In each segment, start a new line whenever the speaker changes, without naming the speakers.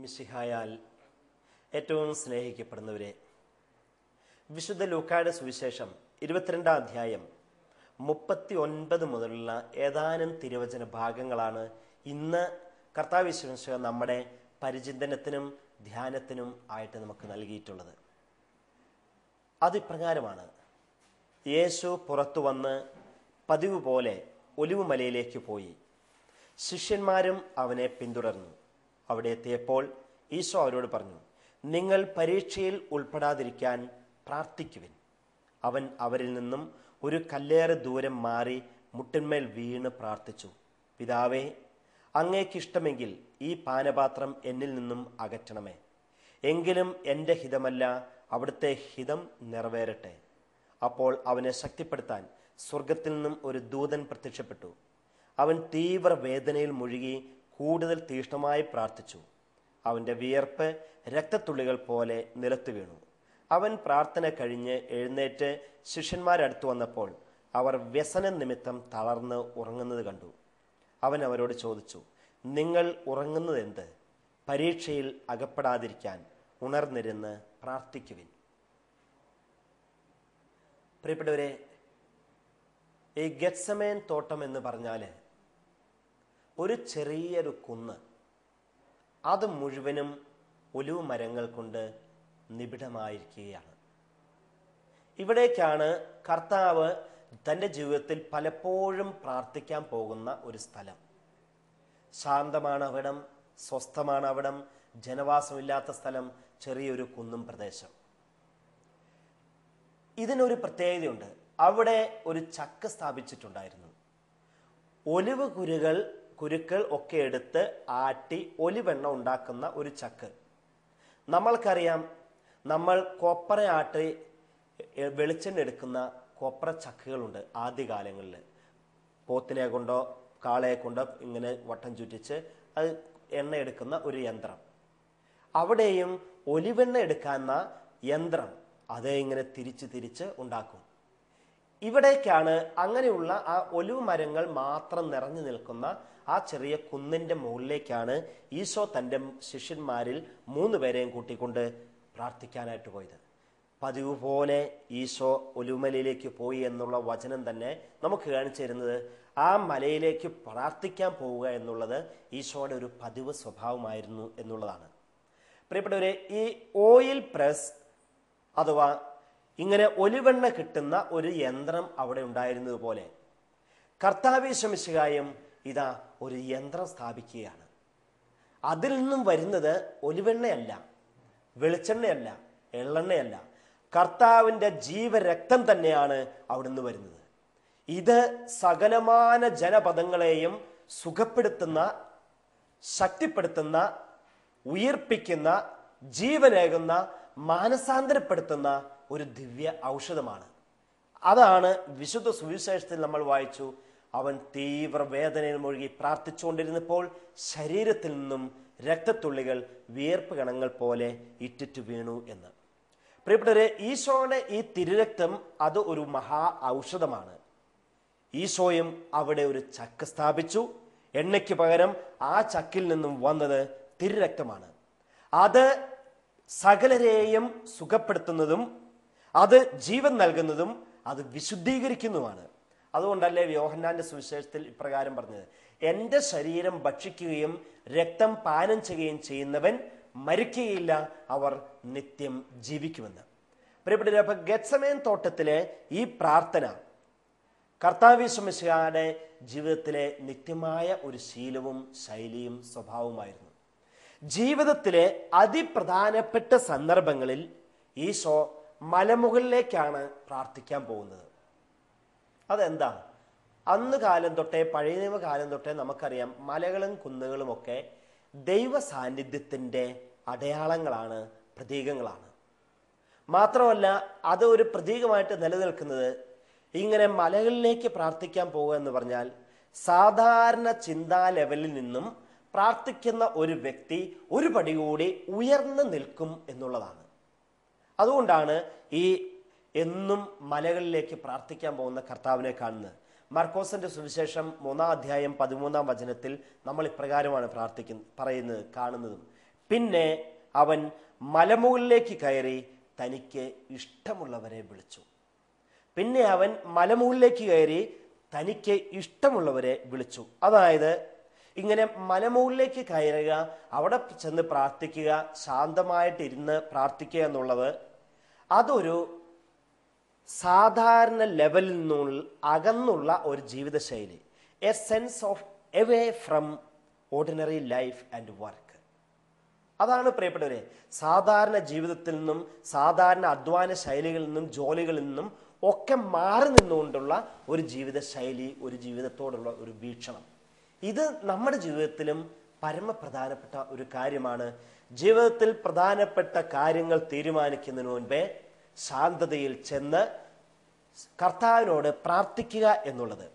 മിശിഹായാൽ ഏറ്റവും സ്നേഹിക്കപ്പെടുന്നവരെ, വിശുദ്ധ ലൂക്കായുടെ സുവിശേഷം 22-ാം അധ്യായം 39 മുതലുള്ള ഏതാനും തിരുവചന ഭാഗങ്ങളാണ് ഇന്ന് കർത്താവ് യേശുമിശിഹ നമ്മുടെ പരിചിന്തനത്തിനും ധ്യാനത്തിനും ആയിട്ട് നമുക്ക് നൽകിയിട്ടുള്ളത്. അതിപ്രകാരമാണ്: യേശു പുറത്തു വന്ന് പതിവ് പോലെ ഒലിവുമലയിലേക്ക് പോയി. ശിഷ്യന്മാരും അവനെ പിന്തുടർന്നു. അവിടെ എത്തിയപ്പോൾ ഈശോ അവരോട് പറഞ്ഞു, നിങ്ങൾ പരീക്ഷയിൽ ഉൾപ്പെടാതിരിക്കാൻ പ്രാർത്ഥിക്കുവിൻ. അവൻ അവരിൽ നിന്നും ഒരു കല്ലേറെ ദൂരം മാറി മുട്ടിന്മേൽ വീണ് പ്രാർത്ഥിച്ചു, പിതാവേ, അങ്ങേക്കിഷ്ടമെങ്കിൽ ഈ പാനപാത്രം എന്നിൽ നിന്നും അകറ്റണമേ. എങ്കിലും എൻ്റെ ഹിതമല്ല, അവിടുത്തെ ഹിതം നിറവേറട്ടെ. അപ്പോൾ അവനെ ശക്തിപ്പെടുത്താൻ സ്വർഗത്തിൽ നിന്നും ഒരു ദൂതൻ പ്രത്യക്ഷപ്പെട്ടു. അവൻ തീവ്ര വേദനയിൽ മുഴുകി കൂടുതൽ തീഷ്ണമായി പ്രാർത്ഥിച്ചു. അവൻ്റെ വിയർപ്പ് രക്തത്തുള്ളികൾ പോലെ നിലത്ത് വീണു. അവൻ പ്രാർത്ഥന കഴിഞ്ഞ് എഴുന്നേറ്റ് ശിഷ്യന്മാരടുത്തു വന്നപ്പോൾ അവർ വ്യസന നിമിത്തം തളർന്ന് ഉറങ്ങുന്നത് കണ്ടു. അവൻ അവരോട് ചോദിച്ചു, നിങ്ങൾ ഉറങ്ങുന്നത് എന്ത്? പരീക്ഷയിൽ അകപ്പെടാതിരിക്കാൻ ഉണർന്നിരുന്ന് പ്രാർത്ഥിക്കുവിൻ. പ്രിയപ്പെട്ടവരെ, ഈ ഗെത്സമേൻ തോട്ടം എന്ന് പറഞ്ഞാൽ ഒരു ചെറിയൊരു കുന്ന്, അത് മുഴുവനും ഒലിവ് മരങ്ങൾ കൊണ്ട് നിബിഡമായിരിക്കുകയാണ്. ഇവിടേക്കാണ് കർത്താവ് തൻ്റെ ജീവിതത്തിൽ പലപ്പോഴും പ്രാർത്ഥിക്കാൻ പോകുന്ന ഒരു സ്ഥലം. ശാന്തമാണ് അവിടം, സ്വസ്ഥമാണ് അവിടം, ജനവാസമില്ലാത്ത സ്ഥലം, ചെറിയൊരു കുന്നും പ്രദേശം. ഇതിനൊരു പ്രത്യേകതയുണ്ട്. അവിടെ ഒരു ചക്ക് സ്ഥാപിച്ചിട്ടുണ്ടായിരുന്നു. ഒലിവ് കുരുക്കൾ ഒക്കെ എടുത്ത് ആട്ടി ഒലിവെണ്ണ ഉണ്ടാക്കുന്ന ഒരു ചക്ക്. നമ്മൾക്കറിയാം, നമ്മൾ കൊപ്ര ആട്ടി വെളിച്ചെണ്ണ എടുക്കുന്ന കൊപ്ര ചക്കുകളുണ്ട്. ആദ്യകാലങ്ങളിൽ പോത്തിനെ കൊണ്ടോ കാളയെ കൊണ്ടോ ഇങ്ങനെ വട്ടം ചുറ്റിച്ച് അത് എണ്ണ എടുക്കുന്ന ഒരു യന്ത്രം. അവിടെയും ഒലിവെണ്ണ എടുക്കുന്ന യന്ത്രം അതേ ഇങ്ങനെ തിരിച്ച് ഉണ്ടാക്കും. ഇവിടേക്കാണ് അങ്ങനെയുള്ള ആ ഒലിവ് മരങ്ങൾ മാത്രം നിറഞ്ഞു നിൽക്കുന്ന ആ ചെറിയ കുന്നിൻ്റെ മുകളിലേക്കാണ് ഈശോ തൻ്റെ ശിഷ്യന്മാരിൽ 3 പേരെയും കൂട്ടിക്കൊണ്ട് പ്രാർത്ഥിക്കാനായിട്ട് പോയത്. പതിവ് പോലെ ഈശോ ഒലിവുമലയിലേക്ക് പോയി എന്നുള്ള വചനം തന്നെ നമുക്ക് കാണിച്ചു തരുന്നത് ആ മലയിലേക്ക് പ്രാർത്ഥിക്കാൻ പോവുക എന്നുള്ളത് ഈശോയുടെ ഒരു പതിവ് സ്വഭാവമായിരുന്നു എന്നുള്ളതാണ്. പ്രിയപ്പെട്ടവരെ, ഈ ഓയിൽ പ്രസ് അഥവാ ഇങ്ങനെ ഒലിവെണ്ണ കിട്ടുന്ന ഒരു യന്ത്രം അവിടെ ഉണ്ടായിരുന്നത് പോലെ കർത്താവ് യേശുമിശിഹായും ഇതാ ഒരു യന്ത്രം സ്ഥാപിക്കുകയാണ്. അതിൽ നിന്നും വരുന്നത് ഒലിവെണ്ണയല്ല, വെളിച്ചെണ്ണയല്ല, എള്ളെണ്ണയല്ല, കർത്താവിൻ്റെ ജീവരക്തം തന്നെയാണ് അവിടുന്ന് വരുന്നത്. ഇത് സകലമാന ജനപദങ്ങളെയും സുഖപ്പെടുത്തുന്ന, ശക്തിപ്പെടുത്തുന്ന, ഉയിർപ്പിക്കുന്ന, ജീവനേകുന്ന, മാനസാന്തരപ്പെടുത്തുന്ന ഒരു ദിവ്യ ഔഷധമാണ്. അതാണ് വിശുദ്ധ സുവിശേഷത്തിൽ നമ്മൾ വായിച്ചു, അവൻ തീവ്ര വേദനയിൽ മുഴുകി പ്രാർത്ഥിച്ചുകൊണ്ടിരുന്നപ്പോൾ ശരീരത്തിൽ നിന്നും രക്തത്തുള്ളികൾ വിയർപ്പ് കണങ്ങൾ പോലെ ഇറ്റിറ്റു വീണു എന്ന്. പ്രിയപ്പെട്ടവരെ, ഈശോയുടെ ഈ തിരുരക്തം അത് ഒരു മഹാ ഔഷധമാണ്. ഈശോയും അവിടെ ഒരു ചക്ക് സ്ഥാപിച്ചു. എണ്ണയ്ക്ക് പകരം ആ ചക്കിൽ നിന്നും വന്നത് തിരുരക്തമാണ്. അത് സകലരെയും സുഖപ്പെടുത്തുന്നതും അത് ജീവൻ നൽകുന്നതും അത് വിശുദ്ധീകരിക്കുന്നതുമാണ്. അതുകൊണ്ടല്ലേ യോഹന്നാന്റെ സുവിശേഷത്തിൽ ഇപ്രകാരം പറഞ്ഞത്, എൻ്റെ ശരീരം ഭക്ഷിക്കുകയും രക്തം പാനം ചെയ്യുകയും ചെയ്യുന്നവൻ മരിക്കുകയില്ല, അവർ നിത്യം ജീവിക്കുമെന്ന്. പ്രിയപ്പെട്ടവരെ, അപ്പൊ ഗെത്സമേൻ തോട്ടത്തിലെ ഈ പ്രാർത്ഥന കർത്താവ് യേശുമിശിഹായുടെ ജീവിതത്തിലെ നിത്യമായ ഒരു ശീലവും ശൈലിയും സ്വഭാവമായിരുന്നു. ജീവിതത്തിലെ അതിപ്രധാനപ്പെട്ട സന്ദർഭങ്ങളിൽ ഈശോ മലമുകളിലേക്കാണ് പ്രാർത്ഥിക്കാൻ പോകുന്നത്. അതെന്താണ്? അന്ന് കാലം തൊട്ടേ, പഴയ നിയമകാലം തൊട്ടേ നമുക്കറിയാം, മലകളും കുന്നുകളും ഒക്കെ ദൈവ സാന്നിധ്യത്തിൻ്റെ അടയാളങ്ങളാണ്, പ്രതീകങ്ങളാണ്. മാത്രമല്ല, അത് ഒരു പ്രതീകമായിട്ട് നിലനിൽക്കുന്നത് ഇങ്ങനെ മലകളിലേക്ക് പ്രാർത്ഥിക്കാൻ പോകുക എന്ന് പറഞ്ഞാൽ സാധാരണ ചിന്താ ലെവലിൽ നിന്നും പ്രാർത്ഥിക്കുന്ന ഒരു വ്യക്തി ഒരു പടി കൂടി ഉയർന്നു നിൽക്കും എന്നുള്ളതാണ്. അതുകൊണ്ടാണ് ഈ എന്നും മലകളിലേക്ക് പ്രാർത്ഥിക്കാൻ പോകുന്ന കർത്താവിനെ കാണുന്നത്. മർക്കോസിന്റെ സുവിശേഷം 3-ാം അധ്യായം 13-ാം വചനത്തിൽ നമ്മൾ ഇപ്രകാരമാണ് കാണുന്നതും, പിന്നെ അവൻ മലമുകളിലേക്ക് കയറി തനിക്ക് ഇഷ്ടമുള്ളവരെ വിളിച്ചു. പിന്നെ അവൻ മലമുകളിലേക്ക് കയറി തനിക്ക് ഇഷ്ടമുള്ളവരെ വിളിച്ചു. അതായത് ഇങ്ങനെ മലമുകളിലേക്ക് കയറുക, അവിടെ ചെന്ന് പ്രാർത്ഥിക്കുക, ശാന്തമായിട്ടിരുന്ന് പ്രാർത്ഥിക്കുക എന്നുള്ളത് അതൊരു സാധാരണ ലെവലിൽ നിന്നുള്ള അകന്നുള്ള ഒരു ജീവിതശൈലി, A sense of away from ordinary life and work. അതാണ് പ്രിയപ്പെട്ടവരെ, സാധാരണ ജീവിതത്തിൽ നിന്നും സാധാരണ അധ്വാന ശൈലികളിൽ നിന്നും ജോലികളിൽ നിന്നും ഒക്കെ മാറി നിന്നുകൊണ്ടുള്ള ഒരു ജീവിതശൈലി, ഒരു ജീവിതത്തോടുള്ള ഒരു വീക്ഷണം. ഇത് നമ്മുടെ ജീവിതത്തിലും പരമപ്രധാനപ്പെട്ട ഒരു കാര്യമാണ്. ജീവിതത്തിൽ പ്രധാനപ്പെട്ട കാര്യങ്ങൾ തീരുമാനിക്കുന്നതിന് മുൻപേ ശാന്തതയിൽ ചെന്ന് കർത്താവിനോട് പ്രാർത്ഥിക്കുക എന്നുള്ളത്.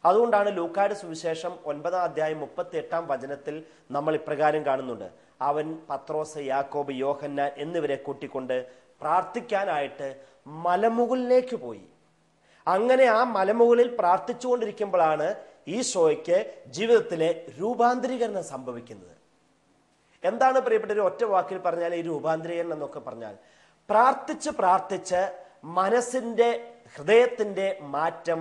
അതുകൊണ്ടാണ് ലൂക്കായുടെ സുവിശേഷം 9-ാം അധ്യായം 38-ാം വചനത്തിൽ നമ്മൾ ഇപ്രകാരം കാണുന്നുണ്ട്. അവൻ പത്രോസ്, യാക്കോബ്, യോഹന്നാൻ എന്നിവരെ കൂട്ടിക്കൊണ്ട് പ്രാർത്ഥിക്കാനായിട്ട് മലമുകളിലേക്ക് പോയി. അങ്ങനെ ആ മലമുകളിൽ പ്രാർത്ഥിച്ചുകൊണ്ടിരിക്കുമ്പോഴാണ് ഈശോയ്ക്ക് ജീവിതത്തിലെ രൂപാന്തരീകരണം സംഭവിക്കുന്നത്. എന്താണ് പ്രിയപ്പെട്ട ഒറ്റ വാക്കിൽ പറഞ്ഞാൽ ഈ രൂപാന്തരീകരണം എന്നൊക്കെ പറഞ്ഞാൽ, പ്രാർത്ഥിച്ച് മനസ്സിന്റെ ഹൃദയത്തിന്റെ മാറ്റം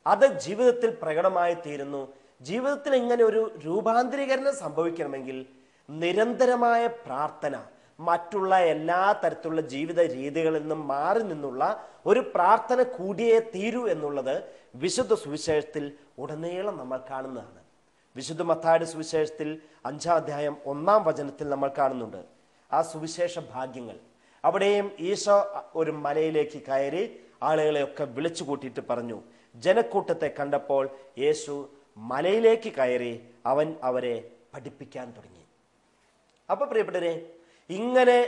അത് ജീവിതത്തിൽ പ്രകടമായി തീരുന്നു. ജീവിതത്തിൽ ഇങ്ങനെ ഒരു രൂപാന്തരീകരണം സംഭവിക്കണമെങ്കിൽ നിരന്തരമായ പ്രാർത്ഥന, മറ്റുള്ള എല്ലാ തരത്തിലുള്ള ജീവിത രീതികളിൽ നിന്നും മാറി നിന്നുള്ള ഒരു പ്രാർത്ഥന കൂടിയേ തീരൂ എന്നുള്ളത് വിശുദ്ധ സുവിശേഷത്തിൽ ഉടനീളം നമ്മൾ കാണുന്നതാണ്. വിശുദ്ധ മത്തായിയുടെ സുവിശേഷത്തിൽ 5-ാം അധ്യായം 1-ാം വചനത്തിൽ നമ്മൾ കാണുന്നുണ്ട് ആ സുവിശേഷ ഭാഗ്യങ്ങൾ. അവിടെയും ഈശോ ഒരു മലയിലേക്ക് കയറി ആളുകളെയൊക്കെ വിളിച്ചു കൂട്ടിയിട്ട് പറഞ്ഞു. ജനക്കൂട്ടത്തെ കണ്ടപ്പോൾ യേശു മലയിലേക്ക് കയറി അവൻ അവരെ പഠിപ്പിക്കാൻ തുടങ്ങി. അപ്പൊ പ്രിയപ്പെട്ടവരെ, ഇങ്ങനെ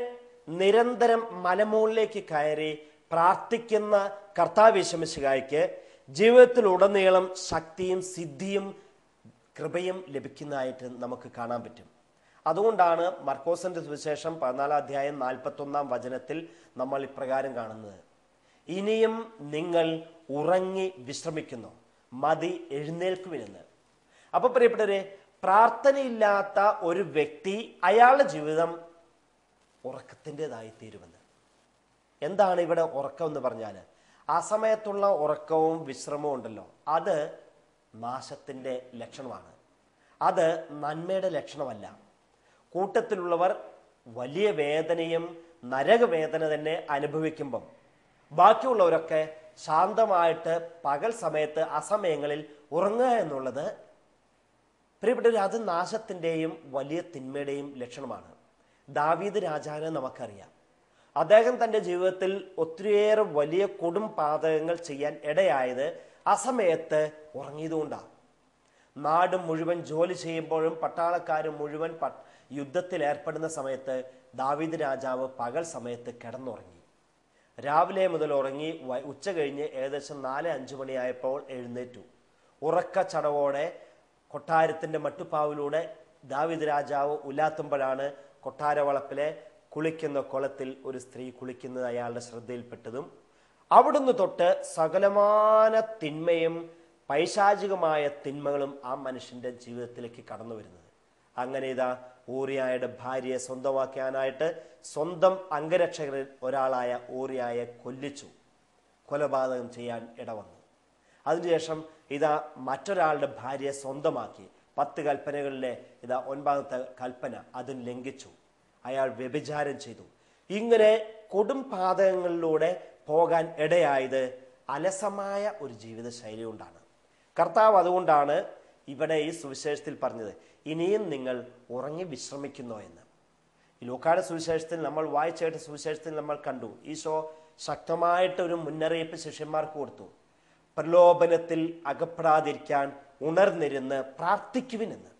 നിരന്തരം മലമുകളിലേക്ക് കയറി പ്രാർത്ഥിക്കുന്ന കർത്താവ് യേശു മിശിഹായ്ക്ക് ജീവിതത്തിലുടനീളം ശക്തിയും സിദ്ധിയും കൃപയും ലഭിക്കുന്നതായിട്ട് നമുക്ക് കാണാൻ പറ്റും. അതുകൊണ്ടാണ് മർക്കോസിന്റെ സുവിശേഷം 14-ാം അധ്യായം 41-ാം വചനത്തിൽ നമ്മൾ ഇപ്രകാരം കാണുന്നത്: ഇനിയും നിങ്ങൾ ഉറങ്ങി വിശ്രമിക്കുന്നു, മതി, എഴുന്നേൽക്കുവിനെന്ന്. അപ്പൊ പ്രിയപ്പെട്ടവരെ, പ്രാർത്ഥനയില്ലാത്ത ഒരു വ്യക്തി അയാളുടെ ജീവിതം ഉറക്കത്തിൻ്റെതായി തീരുമെന്ന്. എന്താണ് ഇവിടെ ഉറക്കം എന്ന് പറഞ്ഞാൽ? ആ സമയത്തുള്ള ഉറക്കവും വിശ്രമവും ഉണ്ടല്ലോ, അത് നാശത്തിൻ്റെ ലക്ഷണമാണ്. അത് നന്മയുടെ ലക്ഷണമല്ല. കൂട്ടത്തിലുള്ളവർ വലിയ വേദനയും നരകവേദന തന്നെ അനുഭവിക്കുമ്പം ബാക്കിയുള്ളവരൊക്കെ ശാന്തമായിട്ട് പകൽ സമയത്ത് അസമയങ്ങളിൽ ഉറങ്ങുക എന്നുള്ളത് പ്രിയപ്പെട്ടവർ, അത് നാശത്തിൻ്റെയും വലിയ തിന്മയുടെയും ലക്ഷണമാണ്. ദാവീദ് രാജാവിനെ നമുക്കറിയാം. അദ്ദേഹം തൻ്റെ ജീവിതത്തിൽ ഒത്തിരിയേറെ വലിയ കൊടും പാതകങ്ങൾ ചെയ്യാൻ ഇടയായത് അസമയത്ത് ഉറങ്ങിയതുകൊണ്ടാണ്. നാട് മുഴുവൻ ജോലി ചെയ്യുമ്പോഴും പട്ടാളക്കാർ മുഴുവൻ യുദ്ധത്തിൽ ഏർപ്പെടുന്ന സമയത്ത് ദാവീദ് രാജാവ് പകൽ സമയത്ത് കിടന്നുറങ്ങി. രാവിലെ മുതൽ ഉറങ്ങി ഉച്ച കഴിഞ്ഞ് ഏകദേശം 4-5 മണിയായപ്പോൾ എഴുന്നേറ്റു. ഉറക്ക ചടവോടെ കൊട്ടാരത്തിൻ്റെ മട്ടുപ്പാവിലൂടെ ദാവീദ് രാജാവ് ഉലാത്തുമ്പോഴാണ് കൊട്ടാര വളപ്പിലെ കുളിക്കുന്ന കുളത്തിൽ ഒരു സ്ത്രീ കുളിക്കുന്നത് അയാളുടെ ശ്രദ്ധയിൽപ്പെട്ടതും അവിടുന്ന് തൊട്ട് സകലമാന തിന്മയും പൈശാചികമായ തിന്മകളും ആ മനുഷ്യന്റെ ജീവിതത്തിലേക്ക് കടന്നു വരുന്നത്. അങ്ങനെ ഇതാ ഊറിയായുടെ ഭാര്യയെ സ്വന്തമാക്കാനായിട്ട് സ്വന്തം അംഗരക്ഷകരിൽ ഒരാളായ ഊറിയായെ കൊല്ലിച്ചു, കൊലപാതകം ചെയ്യാൻ ഇടവന്നു. അതിനുശേഷം ഇതാ മറ്റൊരാളുടെ ഭാര്യയെ സ്വന്തമാക്കി. 10 കൽപ്പനകളിലെ ഇതാ 9ാമത്തെ കൽപ്പന അതും ലംഘിച്ചു. അയാൾ വ്യഭിചാരം ചെയ്തു. ഇങ്ങനെ കൊടും പാതകങ്ങളിലൂടെ പോകാൻ ഇടയായത് അലസമായ ഒരു ജീവിത ശൈലി കൊണ്ടാണ്. കർത്താവ് അതുകൊണ്ടാണ് ഇവിടെ ഈ സുവിശേഷത്തിൽ പറഞ്ഞത്, ഇനിയും നിങ്ങൾ ഉറങ്ങി വിശ്രമിക്കുന്നോ എന്ന്. ഈ ലൂക്കായുടെ സുവിശേഷത്തിൽ നമ്മൾ വായിച്ചേട്ട സുവിശേഷത്തിൽ നമ്മൾ കണ്ടു, ഈശോ ശക്തമായിട്ടൊരു മുന്നറിയിപ്പ് ശിഷ്യന്മാർക്ക് കൊടുത്തു. പ്രലോഭനത്തിൽ അകപ്പെടാതിരിക്കാൻ ഉണർന്നിരുന്ന് പ്രാർത്ഥിക്കുവിനെന്ന്.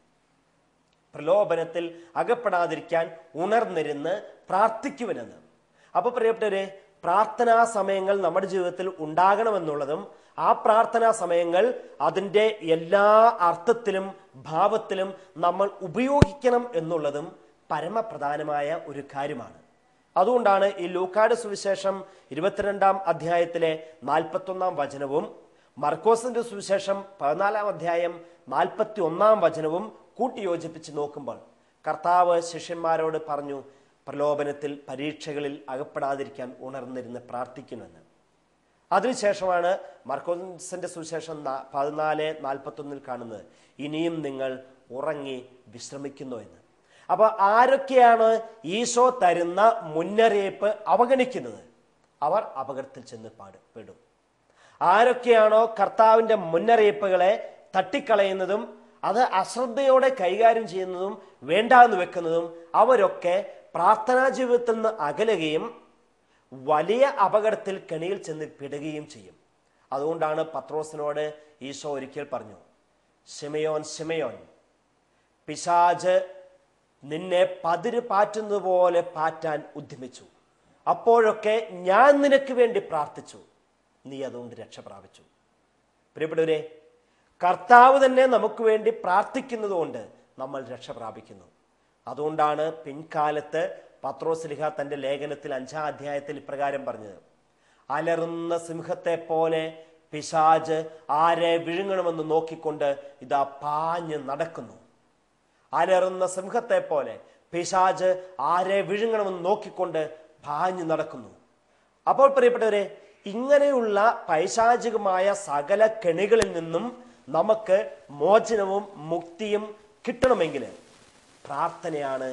പ്രലോഭനത്തിൽ അകപ്പെടാതിരിക്കാൻ ഉണർന്നിരുന്ന് പ്രാർത്ഥിക്കുവിനെന്ന്. അപ്പൊ പ്രിയപ്പെട്ടവരെ, പ്രാർത്ഥനാ സമയങ്ങൾ നമ്മുടെ ജീവിതത്തിൽ ഉണ്ടാകണമെന്നുള്ളതും ആ പ്രാർത്ഥനാ സമയങ്ങൾ അതിൻ്റെ എല്ലാ അർത്ഥത്തിലും ഭാവത്തിലും നമ്മൾ ഉപയോഗിക്കണം എന്നുള്ളതും പരമപ്രധാനമായ ഒരു കാര്യമാണ്. അതുകൊണ്ടാണ് ഈ ലൂക്കായുടെ സുവിശേഷം 22-ാം അധ്യായത്തിലെ 41-ാം വചനവും മർക്കോസിന്റെ സുവിശേഷം 14-ാം അധ്യായം 41-ാം വചനവും കൂട്ടിയോജിപ്പിച്ച് നോക്കുമ്പോൾ കർത്താവ് ശിഷ്യന്മാരോട് പറഞ്ഞു, പ്രലോഭനത്തിൽ പരീക്ഷകളിൽ അകപ്പെടാതിരിക്കാൻ ഉണർന്നിരുന്ന് പ്രാർത്ഥിക്കുമെന്ന്. അതിനുശേഷമാണ് മർക്കോസിന്റെ സുവിശേഷം 14:41 കാണുന്നത്, ഇനിയും നിങ്ങൾ ഉറങ്ങി വിശ്രമിക്കുന്നു എന്ന്. അപ്പൊ ആരൊക്കെയാണ് ഈശോ തരുന്ന മുന്നറിയിപ്പ് അവഗണിക്കുന്നത്, അവർ അപകടത്തിൽ ചെന്ന് പെടും. ആരൊക്കെയാണോ കർത്താവിന്റെ മുന്നറിയിപ്പുകളെ തട്ടിക്കളയുന്നതും അത് അശ്രദ്ധയോടെ കൈകാര്യം ചെയ്യുന്നതും വേണ്ടാന്ന് വെക്കുന്നതും അവരൊക്കെ പ്രാർത്ഥനാ ജീവിതത്തിൽ നിന്ന് അകലുകയും വലിയ അപകടത്തിൽ കെണിയിൽ ചെന്ന് പെടുകയും ചെയ്യും. അതുകൊണ്ടാണ് പത്രോസിനോട് ഈശോ ഒരിക്കൽ പറഞ്ഞു, ശിമയോൻ ശിമയോൻ, പിശാച് നിന്നെ പതിര് പാറ്റുന്നത് പോലെ പാറ്റാൻ ഉദ്യമിച്ചു. അപ്പോഴൊക്കെ ഞാൻ നിനക്ക് വേണ്ടി പ്രാർത്ഥിച്ചു, നീ അതുകൊണ്ട് രക്ഷ പ്രാപിച്ചു. പ്രിയപ്പെട്ടവരെ, കർത്താവ് തന്നെ നമുക്ക് വേണ്ടി പ്രാർത്ഥിക്കുന്നത് കൊണ്ട് നമ്മൾ രക്ഷ പ്രാപിക്കുന്നു. അതുകൊണ്ടാണ് പിൻകാലത്ത് പത്രോസ്ലീഹ തന്റെ ലേഖനത്തിൽ 5-ാം അധ്യായത്തിൽ ഇപ്രകാരം പറഞ്ഞത്, അലറുന്ന സിംഹത്തെ പോലെ പിശാച് ആരെ വിഴുങ്ങണമെന്ന് നോക്കിക്കൊണ്ട് ഇതാ പാഞ്ഞ് നടക്കുന്നു. അലറുന്ന സിംഹത്തെ പോലെ പിശാച് ആരെ വിഴുങ്ങണമെന്ന് നോക്കിക്കൊണ്ട് പാഞ്ഞു നടക്കുന്നു. അപ്പോൾ പ്രിയപ്പെട്ടവരെ, ഇങ്ങനെയുള്ള പൈശാചികമായ സകല കെണികളിൽ നിന്നും നമുക്ക് മോചനവും മുക്തിയും കിട്ടണമെങ്കിൽ പ്രാർത്ഥനയാണ്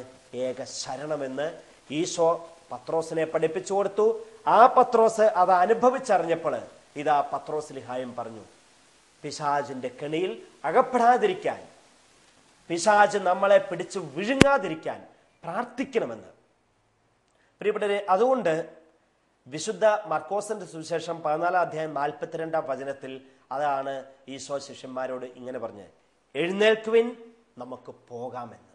ഏക ശരണമെന്ന് ഈശോ പത്രോസിനെ പഠിപ്പിച്ചു കൊടുത്തു. ആ പത്രോസ് അത് അനുഭവിച്ചറിഞ്ഞപ്പോൾ ഇതാ പത്രോസ്ലീഹായും പറഞ്ഞു, പിശാചിന്റെ കെണിയിൽ അകപ്പെടാതിരിക്കാൻ, പിശാച് നമ്മളെ പിടിച്ചു വിഴുങ്ങാതിരിക്കാൻ പ്രാർത്ഥിക്കണമെന്ന്. പ്രിയപ്പെട്ടവരെ, അതുകൊണ്ട് വിശുദ്ധ മർക്കോസിന്റെ സുവിശേഷം 14-ാം അധ്യായം 42-ാം വചനത്തിൽ അതാണ് ഈശോ ശിഷ്യന്മാരോട് ഇങ്ങനെ പറഞ്ഞത്, എഴുന്നേൽക്കുവിൻ, നമുക്ക് പോകാമെന്ന്.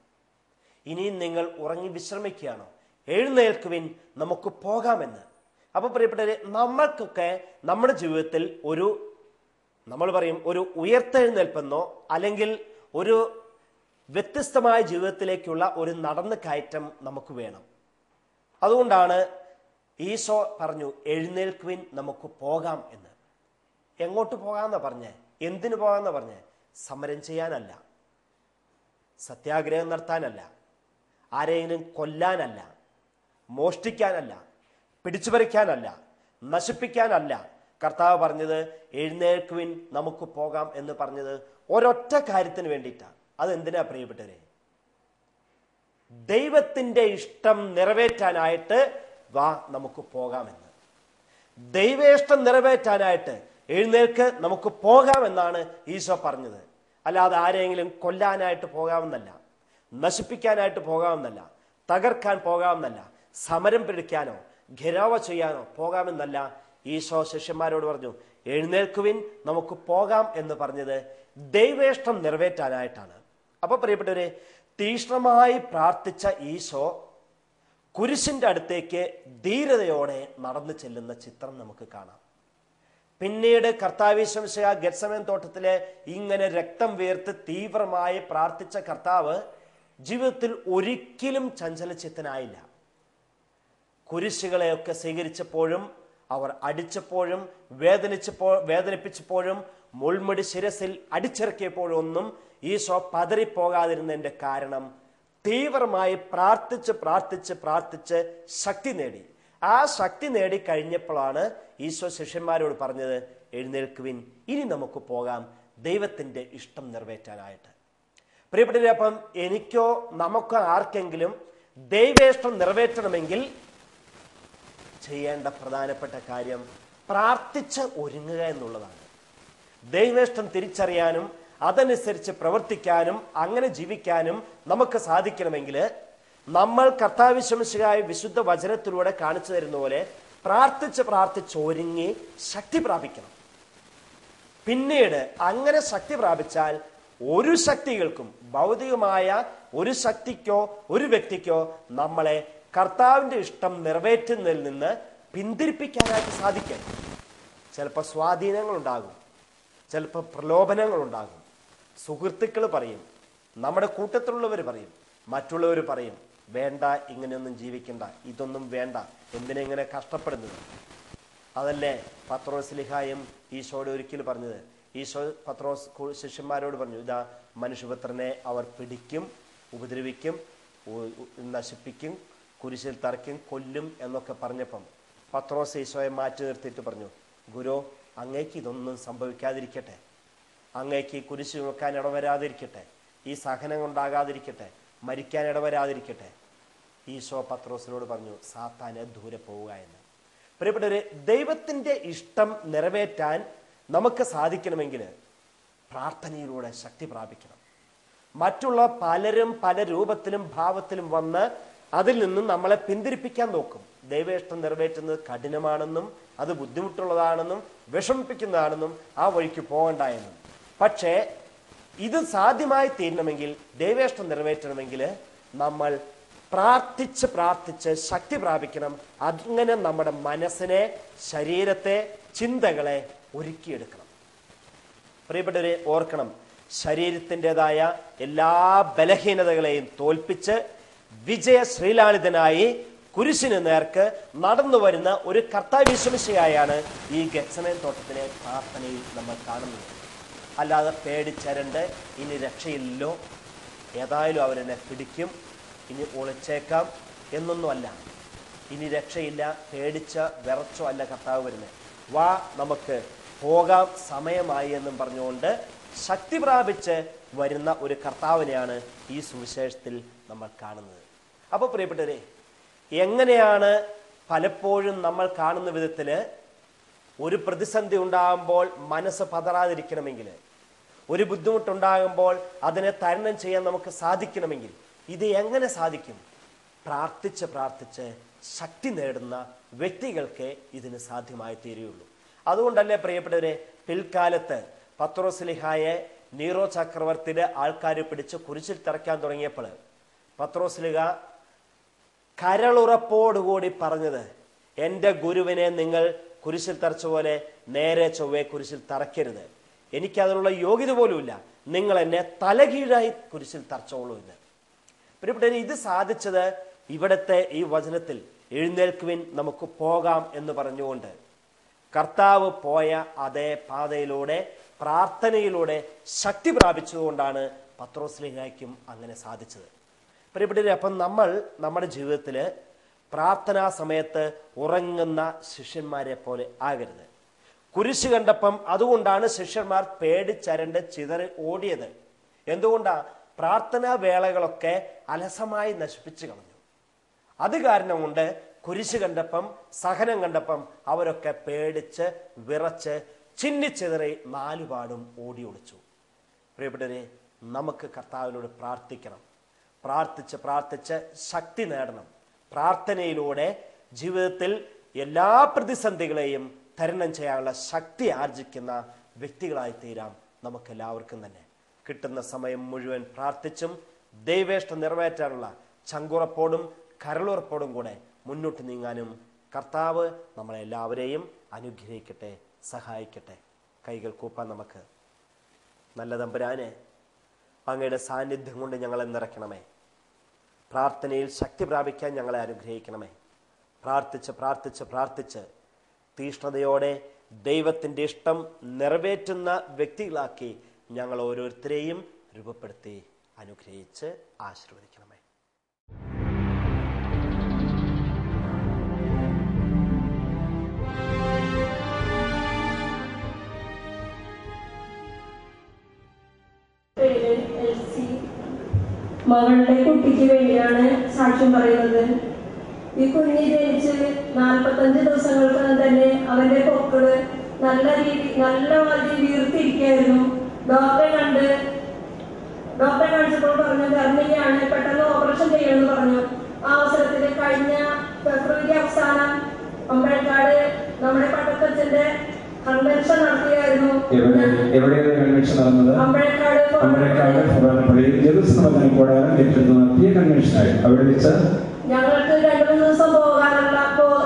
ഇനിയും നിങ്ങൾ ഉറങ്ങി വിശ്രമിക്കുകയാണോ? എഴുന്നേൽക്കുവിൻ, നമുക്ക് പോകാമെന്ന്. അപ്പൊ പ്രിയപ്പെട്ടവരെ, നമ്മൾക്കൊക്കെ നമ്മുടെ ജീവിതത്തിൽ നമ്മൾ പറയും ഒരു ഉയർത്തെഴുന്നേൽപ്പെന്നോ അല്ലെങ്കിൽ ഒരു വ്യത്യസ്തമായ ജീവിതത്തിലേക്കുള്ള ഒരു നടന്നു കയറ്റം നമുക്ക് വേണം. അതുകൊണ്ടാണ് ഈശോ പറഞ്ഞു, എഴുന്നേൽക്കുവിൻ, നമുക്ക് പോകാം എന്ന്. എങ്ങോട്ട് പോകാമെന്നാ പറഞ്ഞേ? എന്തിനു പോകാമെന്നാ പറഞ്ഞേ? സമരം ചെയ്യാനല്ല, സത്യാഗ്രഹം നടത്താനല്ല, ആരെയും കൊല്ലാനല്ല, മോഷ്ടിക്കാനല്ല, പിടിച്ചുപറിക്കാനല്ല, നശിപ്പിക്കാനല്ല. കർത്താവ് പറഞ്ഞത് എഴുന്നേൽക്കുവിൻ, നമുക്ക് പോകാം എന്ന് പറഞ്ഞത് ഒരൊറ്റ കാര്യത്തിന് വേണ്ടിയിട്ടാണ്. അതെന്തിനാ പ്രിയപ്പെട്ടവരെ? ദൈവത്തിന്റെ ഇഷ്ടം നിറവേറ്റാനായിട്ട് വാ, നമുക്ക് പോകാമെന്ന്. ദൈവേഷ്ടം നിറവേറ്റാനായിട്ട് എഴുന്നേൽക്ക്, നമുക്ക് പോകാമെന്നാണ് ഈശോ പറഞ്ഞത്. അല്ലാതെ ആരെങ്കിലും കൊല്ലാനായിട്ട് പോകാമെന്നല്ല, നശിപ്പിക്കാനായിട്ട് പോകാമെന്നല്ല, തകർക്കാൻ പോകാമെന്നല്ല, സമരം പിടിക്കാനോ ഘെരാവ ചെയ്യാനോ പോകാമെന്നല്ല. ഈശോ ശിഷ്യന്മാരോട് പറഞ്ഞു, എഴുന്നേൽക്കുവിൻ, നമുക്ക് പോകാം എന്ന് പറഞ്ഞത് ദൈവേഷ്ടം നിറവേറ്റാനായിട്ടാണ്. അപ്പൊ പ്രിയപ്പെട്ടവരെ, തീക്ഷ്ണമായി പ്രാർത്ഥിച്ച ഈശോ കുരിശിന്റെ അടുത്തേക്ക് ധീരതയോടെ നടന്നു ചെല്ലുന്ന ചിത്രം നമുക്ക് കാണാം. പിന്നീട് കർത്താവ് മിശിഹാ ഗെത്സമേൻ തോട്ടത്തിലെ ഇങ്ങനെ രക്തം വീർത്ത് തീവ്രമായി പ്രാർത്ഥിച്ച കർത്താവ് ജീവിതത്തിൽ ഒരിക്കലും ചഞ്ചലചിത്തനായില്ല. കുരിശുകളെയൊക്കെ സ്വീകരിച്ചപ്പോഴും അവർ അടിച്ചപ്പോഴും വേദനിപ്പിച്ചപ്പോഴും മുൾമുടി ശിരസിൽ അടിച്ചിറക്കിയപ്പോഴും ഒന്നും ഈശോ പതറിപ്പോകാതിരുന്നതിന്റെ കാരണം തീവ്രമായി പ്രാർത്ഥിച്ച് പ്രാർത്ഥിച്ച് പ്രാർത്ഥിച്ച് ശക്തി നേടി. ആ ശക്തി നേടി കഴിഞ്ഞപ്പോഴാണ് ഈശോ ശിഷ്യന്മാരോട് പറഞ്ഞത്, എഴുന്നേൽക്കുവിൻ, ഇനി നമുക്ക് പോകാം ദൈവത്തിന്റെ ഇഷ്ടം നിറവേറ്റാനായിട്ട്. പ്രിയപ്പെട്ടവരെ, അപ്പം എനിക്കോ നമുക്കോ ആർക്കെങ്കിലും ദൈവേഷ്ടം നിറവേറ്റണമെങ്കിൽ ചെയ്യേണ്ട പ്രധാനപ്പെട്ട കാര്യം പ്രാർത്ഥിച്ച് ഒരുങ്ങുക എന്നുള്ളതാണ്. ദൈവേഷ്ടം തിരിച്ചറിയാനും അതനുസരിച്ച് പ്രവർത്തിക്കാനും അങ്ങനെ ജീവിക്കാനും നമുക്ക് സാധിക്കണമെങ്കിൽ നമ്മൾ കർത്താവ് മിശിഹായെ വിശുദ്ധ വചനത്തിലൂടെ കാണിച്ചു തരുന്ന പോലെ പ്രാർത്ഥിച്ച് പ്രാർത്ഥിച്ച് ഒരുങ്ങി ശക്തി പ്രാപിക്കണം. പിന്നീട് അങ്ങനെ ശക്തി പ്രാപിച്ചാൽ ഒരു ശക്തികൾക്കും, ഭൗതികമായ ഒരു ശക്തിക്കോ ഒരു വ്യക്തിക്കോ നമ്മളെ കർത്താവിന്റെ ഇഷ്ടം നിറവേറ്റുന്നതിൽ നിന്ന് പിന്തിരിപ്പിക്കാനായിട്ട് സാധിക്കും. ചിലപ്പോൾ സ്വാധീനങ്ങളുണ്ടാകും, ചിലപ്പോൾ പ്രലോഭനങ്ങളുണ്ടാകും. സുഹൃത്തുക്കൾ പറയും, നമ്മുടെ കൂട്ടത്തിലുള്ളവർ പറയും, മറ്റുള്ളവർ പറയും, വേണ്ട, ഇങ്ങനെയൊന്നും ജീവിക്കണ്ട, ഇതൊന്നും വേണ്ട, എന്തിനാ ഇങ്ങനെ കഷ്ടപ്പെടുന്നത്. അതല്ലേ പത്രോസ്ലീഹായും ഈശോയോട് ഒരിക്കൽ പറഞ്ഞത്. ഈശോ ശിഷ്യന്മാരോട് പറഞ്ഞു, ഇതാ മനുഷ്യപുത്രനെ അവർ പിടിക്കും, ഉപദ്രവിക്കും, നശിപ്പിക്കും, കുരിശിൽ തറയ്ക്കും, കൊല്ലും എന്നൊക്കെ പറഞ്ഞപ്പം പത്രോസ് ഈശോയെ മാറ്റി നിർത്തിയിട്ട് പറഞ്ഞു, ഗുരു, അങ്ങേക്ക് ഇതൊന്നും സംഭവിക്കാതിരിക്കട്ടെ, അങ്ങേക്ക് കുരിശ് ചുമക്കാൻ ഇടവരാതിരിക്കട്ടെ, ഈ സഹനം ഉണ്ടാകാതിരിക്കട്ടെ, മരിക്കാൻ ഇടവരാതിരിക്കട്ടെ. ഈശോ പത്രോസിനോട് പറഞ്ഞു, സാത്താനെ ദൂരെ പോവുക എന്ന്. പ്രിയപ്പെട്ടവരെ, ദൈവത്തിൻ്റെ ഇഷ്ടം നിറവേറ്റാൻ നമുക്ക് സാധിക്കണമെങ്കിൽ പ്രാർത്ഥനയിലൂടെ ശക്തി പ്രാപിക്കണം. മറ്റുള്ള പലരും പല രൂപത്തിലും ഭാവത്തിലും വന്ന് അതിൽ നിന്നും നമ്മളെ പിന്തിരിപ്പിക്കാൻ നോക്കും. ദൈവേഷ്ടം നിറവേറ്റുന്നത് കഠിനമാണെന്നും അത് ബുദ്ധിമുട്ടുള്ളതാണെന്നും വിഷമിപ്പിക്കുന്നതാണെന്നും ആ വഴിക്ക് പോകണ്ട എന്നും. പക്ഷേ ഇത് സാധ്യമായി തീരണമെങ്കിൽ, ദൈവേഷ്ടം നിറവേറ്റണമെങ്കിൽ നമ്മൾ പ്രാർത്ഥിച്ച് പ്രാർത്ഥിച്ച് ശക്തി പ്രാപിക്കണം. അങ്ങനെ നമ്മുടെ മനസ്സിനെ, ശരീരത്തെ, ചിന്തകളെ ഒരുക്കിയെടുക്കണം. പ്രിയപ്പെട്ടവരെ, ഓർക്കണം, ശരീരത്തിൻ്റെതായ എല്ലാ ബലഹീനതകളെയും തോൽപ്പിച്ച് വിജയ ശ്രീലാളിതനായി കുരിശിന് നേർക്ക് നടന്നു വരുന്ന ഒരു കർത്താവിശ്വസിയായാണ് ഈ ഗെത്സമേൻ തോട്ടത്തിലെ പ്രാർത്ഥനയിൽ നമ്മൾ കാണുന്നത്. അല്ലാതെ പേടിച്ചരണ്ട് ഇനി രക്ഷയില്ലല്ലോ, ഏതായാലും അവരെന്നെ പിടിക്കും, ഇനി ഒളിച്ചേക്കാം എന്നൊന്നുമല്ല. ഇനി രക്ഷയില്ല, പേടിച്ച വിറച്ചോ അല്ല കർത്താവ് വരുന്നത്. വാ, നമുക്ക് പോകാം, സമയമായി എന്നും പറഞ്ഞുകൊണ്ട് ശക്തി പ്രാപിച്ച് വരുന്ന ഒരു കർത്താവിനെയാണ് ഈ സുവിശേഷത്തിൽ നമ്മൾ കാണുന്നത്. അപ്പോൾ പ്രിയപ്പെട്ടവരെ, എങ്ങനെയാണ് പലപ്പോഴും നമ്മൾ കാണുന്ന വിധത്തിൽ ഒരു പ്രതിസന്ധി ഉണ്ടാകുമ്പോൾ മനസ്സ് പതറാതിരിക്കണമെങ്കിൽ, ഒരു ബുദ്ധിമുട്ടുണ്ടാകുമ്പോൾ അതിനെ തരണം ചെയ്യാൻ നമുക്ക് സാധിക്കണമെങ്കിൽ ഇത് എങ്ങനെ സാധിക്കും? പ്രാർത്ഥിച്ച് പ്രാർത്ഥിച്ച് ശക്തി നേടുന്ന വ്യക്തികൾക്ക് ഇതിന് സാധ്യമായി തീരുകയുള്ളൂ. അതുകൊണ്ടല്ലേ പ്രിയപ്പെട്ടവരെ, പിൽക്കാലത്ത് പത്രോസ്ലിഹായെ നീറോ ചക്രവർത്തിയുടെ ആൾക്കാർ പിടിച്ച് കുരിശിൽ തറയ്ക്കാൻ തുടങ്ങിയപ്പോൾ പത്രോസ്ലിഹ കരളുറപ്പോടുകൂടി പറഞ്ഞത്, എൻ്റെ ഗുരുവിനെ നിങ്ങൾ കുരിശിൽ തറച്ച പോലെ നേരെ ചൊവ്വേ കുരിശിൽ തറയ്ക്കരുത്, എനിക്കതിനുള്ള യോഗ്യത പോലുമില്ല, നിങ്ങൾ എന്നെ തലകീഴായി കുരിശിൽ തറച്ചോളൂ എന്ന്. പ്രിയപ്പെട്ടവരെ, ഇത് സാധിച്ചത് ഇവിടുത്തെ ഈ വചനത്തിൽ എഴുന്നേൽക്കുവിൻ നമുക്ക് പോകാം എന്ന് പറഞ്ഞുകൊണ്ട് കർത്താവ് പോയ അതേ പാതയിലൂടെ പ്രാർത്ഥനയിലൂടെ ശക്തി പ്രാപിച്ചതുകൊണ്ടാണ് പത്രോസ്ലിഹായ്ക്കും അങ്ങനെ സാധിച്ചത്. പ്രിയപ്പെട്ടവരെ, അപ്പം നമ്മൾ നമ്മുടെ ജീവിതത്തിൽ പ്രാർത്ഥനാ സമയത്ത് ഉറങ്ങുന്ന ശിഷ്യന്മാരെ പോലെ ആകരുത്. കുരിശ് കണ്ടപ്പം അതുകൊണ്ടാണ് ശിഷ്യന്മാർ പേടിച്ചരണ്ട് ചിതറി ഓടിയത്. എന്തുകൊണ്ടാ? പ്രാർത്ഥനാ വേളകളൊക്കെ അലസമായി നശിപ്പിച്ചു കളഞ്ഞു. അത് കാരണം കൊണ്ട് കുരിശ് കണ്ടപ്പം, സഹനം കണ്ടപ്പം അവരൊക്കെ പേടിച്ച് വിറച്ച് ചിന്നിച്ചിതറി നാലുപാടും ഓടി ഒളിച്ചു. പ്രിയപ്പെട്ടവരെ, നമുക്ക് കർത്താവിനോട് പ്രാർത്ഥിക്കണം. പ്രാർത്ഥിച്ച് പ്രാർത്ഥിച്ച് ശക്തി നേടണം. പ്രാർത്ഥനയിലൂടെ ജീവിതത്തിൽ എല്ലാ പ്രതിസന്ധികളെയും തരണം ചെയ്യാനുള്ള ശക്തി ആർജിക്കുന്ന വ്യക്തികളായി തീരാം നമുക്കെല്ലാവർക്കും തന്നെ. കിട്ടുന്ന സമയം മുഴുവൻ പ്രാർത്ഥിച്ചും ദൈവേഷ്ടം നിറവേറ്റാനുള്ള ചങ്കുറപ്പോടും കരളുറപ്പോടും കൂടെ മുന്നോട്ട് നീങ്ങാനും കർത്താവ് നമ്മളെല്ലാവരെയും അനുഗ്രഹിക്കട്ടെ, സഹായിക്കട്ടെ. കൈകൾ കൂപ്പാൻ നമുക്ക്. നല്ല തമ്പുരാനെ, അങ്ങയുടെ സാന്നിധ്യം കൊണ്ട് ഞങ്ങളെ നിറയ്ക്കണമേ. പ്രാർത്ഥനയിൽ ശക്തി പ്രാപിക്കാൻ ഞങ്ങളെ അനുഗ്രഹിക്കണമേ. പ്രാർത്ഥിച്ച് പ്രാർത്ഥിച്ച് പ്രാർത്ഥിച്ച് തീഷ്ണതയോടെ ദൈവത്തിൻ്റെ ഇഷ്ടം നിറവേറ്റുന്ന വ്യക്തികളാക്കി ഞങ്ങൾ ഓരോരുത്തരെയും രൂപപ്പെടുത്തി അനുഗ്രഹിച്ച് ആശീർവദിക്കണമേ.
മകളുടെ കുട്ടിക്ക് വേണ്ടിയാണ് സാക്ഷ്യം പറയുന്നത്. ഈ കുഞ്ഞ് ജനിച്ച് 45 ദിവസങ്ങൾക്ക് തന്നെ അവന്റെ പൊക്കള് നല്ല മാതിരി വീർത്തിരിക്കായിരുന്നു. ഡോക്ടറെ കാണിച്ചപ്പോൾ പറഞ്ഞു ഗർഭിണിയാണ്, പെട്ടെന്ന് ഓപ്പറേഷൻ ചെയ്യുമെന്ന് പറഞ്ഞു. ആ അവസരത്തിൽ കഴിഞ്ഞ ഫെബ്രുവരി അവസാനം അമ്പഴക്കാട് നമ്മുടെ പട്ടത്തച്ഛന്റെ കൺവെൻഷൻ നടത്തിയായിരുന്നു. ഞങ്ങൾക്ക് 2-3 ദിവസം പോകാനുള്ള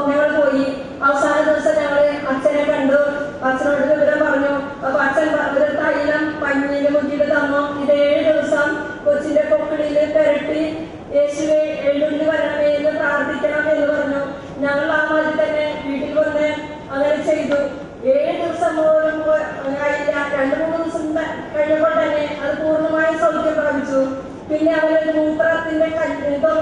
ഞങ്ങൾ പോയി. അവസാന ദിവസം ഞങ്ങൾ അച്ഛനെ കണ്ടു. അച്ഛനോട് വിവരം പറഞ്ഞു. അപ്പൊ അച്ഛൻ ഒരു തൈലം പഞ്ഞിയില് മുറ്റിട്ട് തന്നു. ഇത് 7 ദിവസം കൊച്ചിന്റെ പൊക്കിളില് പെരട്ടി യേശുവെ എഴുന്നള്ളി വരണമേ എന്ന് പ്രാർത്ഥിക്കണം എന്ന് പറഞ്ഞു. ഞങ്ങൾ ആ മാതിരി തന്നെ വീട്ടിൽ വന്ന് അങ്ങനെ ചെയ്തു. 7 ദിവസം പോലും ആയില്ല. 2-3 ദിവസം കഴിഞ്ഞപ്പോൾ തന്നെ അത് പൂർണ്ണമായി സൗഖ്യം പ്രാപിച്ചു. പിന്നെ അവനൊരു മൂത്രത്തിന്റെ ഇതൊന്നും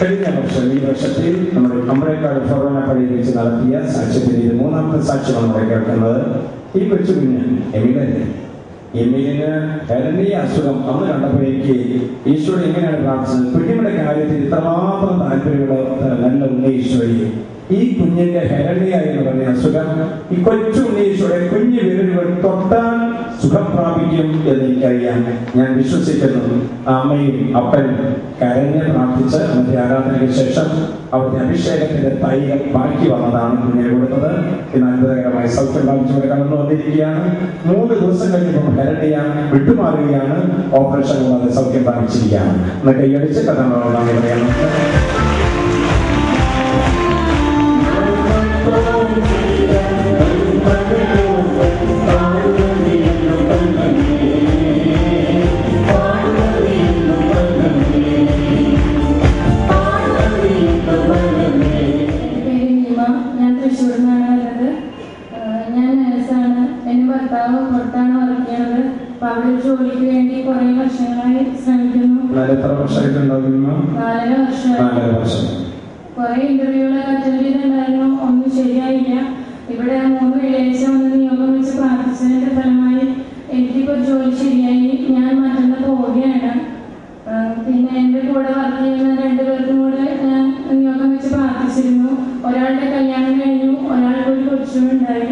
കഴിഞ്ഞ വർഷം ഈ വർഷത്തിൽ നമ്മുടെ അമ്പലക്കാട് ഫൊറോന പള്ളിയിൽ വെച്ച് നടത്തിയ സാക്ഷ്യത്തിൽ ഇത് മൂന്നാമത്തെ സാക്ഷ്യമാണ് നമ്മുടെ കേൾക്കുന്നത്. ഈ കൊച്ചു കുഞ്ഞ് എമിലിന് ഹെർണിയ അസുഖം അന്ന് കണ്ടപ്പോഴേക്ക് ഈശോയോട് എങ്ങനെയാണ് പ്രാർത്ഥിച്ചത്? കുഞ്ഞുങ്ങളുടെ കാര്യത്തിൽ ഇത്രമാത്രം താല്പര്യമുള്ള നല്ല ഉണ്ണീശ്വരി, ഈ കുഞ്ഞിന്റെ ഹെർണിയ എന്ന് പറയുന്ന അസുഖം ഈ കൊച്ചു ഉണ്ണീശ്വരുടെ കുഞ്ഞു വിരലുകൾ തൊട്ടാൽ സുഖം പ്രാപിക്കും എന്ന് എനിക്കറിയാം. ഞാൻ വിശ്വസിക്കുന്നു. അമ്മയും അപ്പനും കരഞ്ഞ് പ്രാർത്ഥിച്ച് മറ്റേ ആരാധനയ്ക്ക് ശേഷം അവരുടെ അഭിഷേകത്തിന്റെ തൈകൾ ബാക്കി വന്നതാണ് കുഞ്ഞിനെ കൊടുത്തത്. ഇന്ന് അത്ഭുതകരമായി സൗഖ്യം പ്രാപിച്ചുകൊണ്ട് കടന്നു വന്നിരിക്കുകയാണ്. 3 ദിവസം കഴിഞ്ഞപ്പോൾ ഹെർണിയ വിട്ടുമാറുകയാണ്. ഓപ്പറേഷൻ കൂടാതെ സൗഖ്യം പ്രാപിച്ചിരിക്കുകയാണ്. ഇന്ന് കൈയടിച്ച് കടന്നു പറയാം.
ജോലിക്ക് വേണ്ടി കുറെ വർഷങ്ങളായി ശ്രമിക്കുന്നു.
4 വർഷം.
കുറെ ഇന്റർവ്യൂകളൊക്കെ അറ്റൻഡ് ചെയ്തിട്ടുണ്ടായിരുന്നു. ഒന്നും ശരിയായില്ല. ഇവിടെ 3 വെള്ളിയാഴ്ച വന്ന് നിയോഗം വെച്ച് പ്രാർത്ഥിച്ചതിന്റെ ഫലമായി എനിക്കിപ്പോൾ ജോലി ശരിയായി. ഞാൻ മറ്റൊന്ന് പോവുകയാണ്. പിന്നെ എന്റെ കൂടെ വർക്ക് ചെയ്യുന്ന 2 പേർക്കും കൂടെ ഞാൻ നിയോഗം വെച്ച് പ്രാർത്ഥിച്ചിരുന്നു. ഒരാളുടെ കല്യാണം കഴിഞ്ഞു, ഒരാൾക്ക് ഒരു കൊച്ചുണ്ടായി.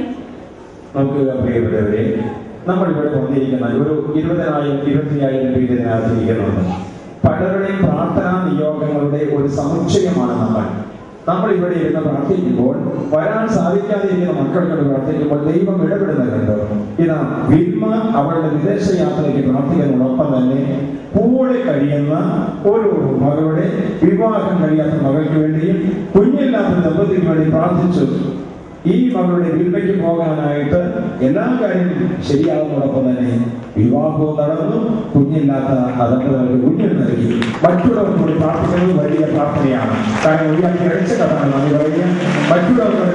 നമ്മൾ ഇവിടെ വന്നിരിക്കുന്ന ഒരു 20,000-25,000 പേര് ഇതിനകത്തിരിക്കുന്നുണ്ട്. പലരുടെയും പ്രാർത്ഥനാ നിയോഗങ്ങളുടെ ഒരു സമുച്ചയമാണ് നമ്മൾ ഇവിടെ ഇരുന്ന് പ്രാർത്ഥിക്കുമ്പോൾ, വരാൻ സാധിക്കാതിരിക്കുന്ന മക്കൾക്കോട് പ്രാർത്ഥിക്കുമ്പോൾ ദൈവം ഇടപെടുന്നുണ്ട്. ഇതാ വിൽമ അവളുടെ വിദേശയാത്രയ്ക്ക് പ്രാർത്ഥിക്കുന്നതോടൊപ്പം തന്നെ കൂടെ കഴിയുന്ന ഒരു മകളുടെ വിവാഹം കഴിയാത്ത മകൾക്ക് വേണ്ടിയും കുഞ്ഞില്ലാത്ത ദമ്പതിക്ക് വേണ്ടി പ്രാർത്ഥിച്ചു. ഈ മകളുടെ വിൽമയ്ക്ക് പോകാനായിട്ട് എല്ലാ കാര്യങ്ങളും ശരിയാകുന്നതോടൊപ്പം തന്നെ വിവാഹവും നടന്നു. കുഞ്ഞില്ലാത്ത ദമ്പതികൾക്ക് കുഞ്ഞിന് നൽകി. മറ്റുള്ളവർക്കൂടി പ്രാർത്ഥിക്കുന്നത് വലിയ പ്രാർത്ഥനയാണ്. കാരണം ഒഴിവാക്കി കഴിച്ച കഥയാണ് നമ്മൾ പറയുക. മറ്റുള്ളവർക്ക്